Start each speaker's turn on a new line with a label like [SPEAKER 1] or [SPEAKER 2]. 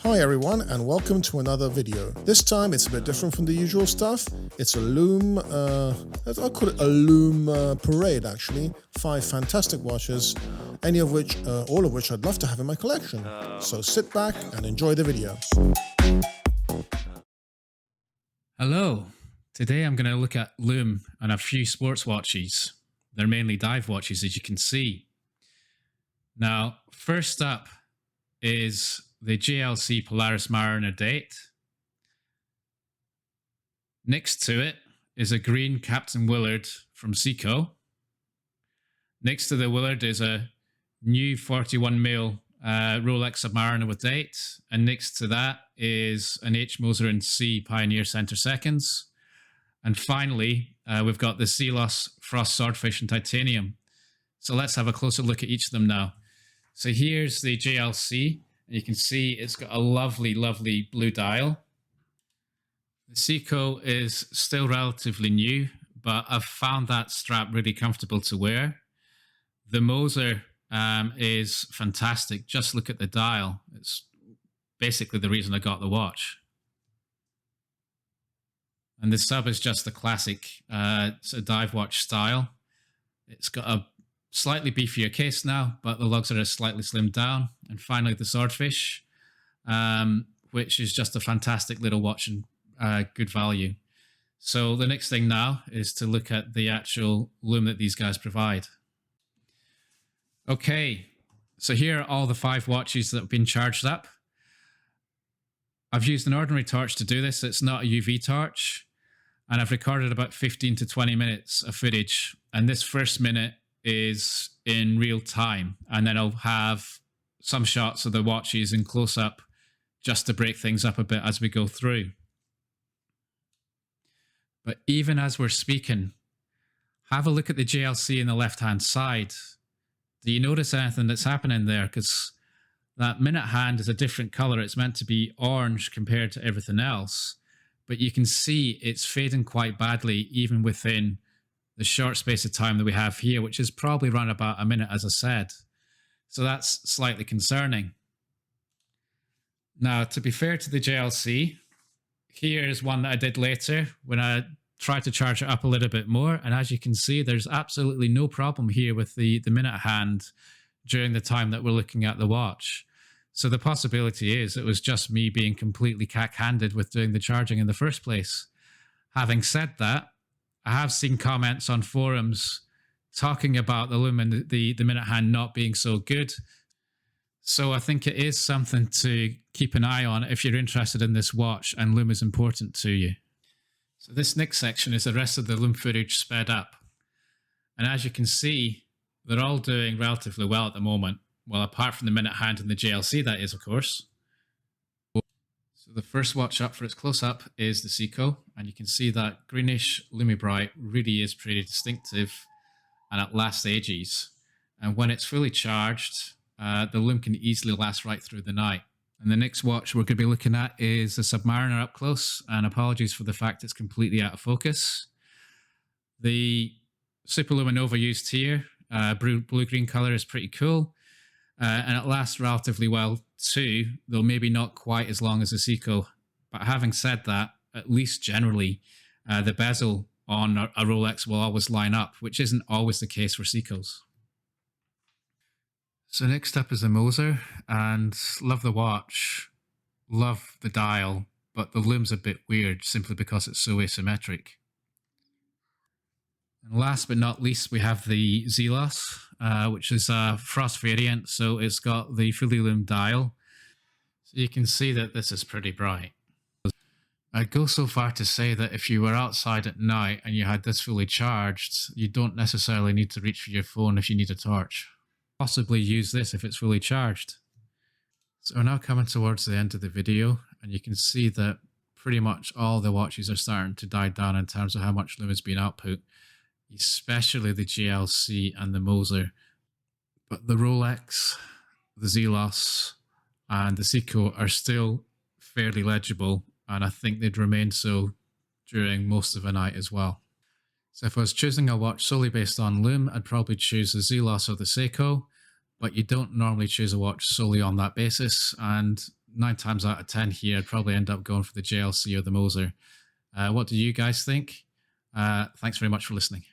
[SPEAKER 1] Hi everyone and welcome to another video. This time it's a bit different from the usual stuff. It's a Lume, I'll call it a Lume parade actually. 5 fantastic watches, all of which I'd love to have in my collection. So sit back and enjoy the video.
[SPEAKER 2] Hello, today I'm going to look at Lume and a few sports watches. They're mainly dive watches, as you can see. Now, first up is the JLC Polaris Mariner date. Next to it is a green Captain Willard from Seiko. Next to the Willard is a new 41mm Rolex Submariner with date. And next to that is an H. Moser and C Pioneer Center Seconds. And finally, we've got the Zelos Frost Swordfish in titanium. So let's have a closer look at each of them now. So here's the JLC. You can see it's got a lovely, lovely blue dial. The Seiko is still relatively new, but I've found that strap really comfortable to wear. The Moser is fantastic. Just look at the dial. It's basically the reason I got the watch. And the sub is just the classic it's a dive watch style. It's got a slightly beefier case now, but the lugs are slightly slimmed down. And finally, the Swordfish, which is just a fantastic little watch and good value. So the next thing now is to look at the actual Lume that these guys provide. Okay, so here are all the 5 watches that have been charged up. I've used an ordinary torch to do this. It's not a UV torch. And I've recorded about 15 to 20 minutes of footage. And this first minute is in real time, and then I'll have some shots of the watches in close-up just to break things up a bit as we go through. But even as we're speaking, have a look at the JLC in the left-hand side. Do you notice anything that's happening there? Because that minute hand is a different color. It's meant to be orange compared to everything else, but you can see it's fading quite badly even within the short space of time that we have here, which is probably around about a minute, as I said. So that's slightly concerning. Now, to be fair to the JLC, here's one that I did later when I tried to charge it up a little bit more. And as you can see, there's absolutely no problem here with the minute hand during the time that we're looking at the watch. So the possibility is it was just me being completely cack-handed with doing the charging in the first place. Having said that, I have seen comments on forums talking about the Lume and the minute hand not being so good. So I think it is something to keep an eye on if you're interested in this watch and Lume is important to you. So this next section is the rest of the Lume footage sped up. And as you can see, they're all doing relatively well at the moment. Well, apart from the minute hand and the JLC, that is, of course. So the first watch up for its close-up is the Seiko, and you can see that greenish Lume Bright really is pretty distinctive, and it lasts ages. And when it's fully charged, the Lume can easily last right through the night. And the next watch we're going to be looking at is the Submariner up close, and apologies for the fact it's completely out of focus. The Super Luminova used here, blue-green color, is pretty cool. And it lasts relatively well too, though maybe not quite as long as the Seiko. But having said that, at least generally, the bezel on a Rolex will always line up, which isn't always the case for Seikos. So next up is the Moser, and love the watch, love the dial, but the Lume's a bit weird simply because it's so asymmetric. And last but not least, we have the Zelos, which is a Frost variant, so it's got the fully Lume dial. So you can see that this is pretty bright. I'd go so far to say that if you were outside at night and you had this fully charged, you don't necessarily need to reach for your phone if you need a torch. Possibly use this if it's fully charged. So we're now coming towards the end of the video, and you can see that pretty much all the watches are starting to die down in terms of how much Lume has been output, especially the JLC and the Moser. But the Rolex, the Zelos, and the Seiko are still fairly legible, and I think they'd remain so during most of the night as well. So if I was choosing a watch solely based on Lume, I'd probably choose the Zelos or the Seiko, but you don't normally choose a watch solely on that basis, and 9 times out of 10 here, I'd probably end up going for the JLC or the Moser. What do you guys think? Thanks very much for listening.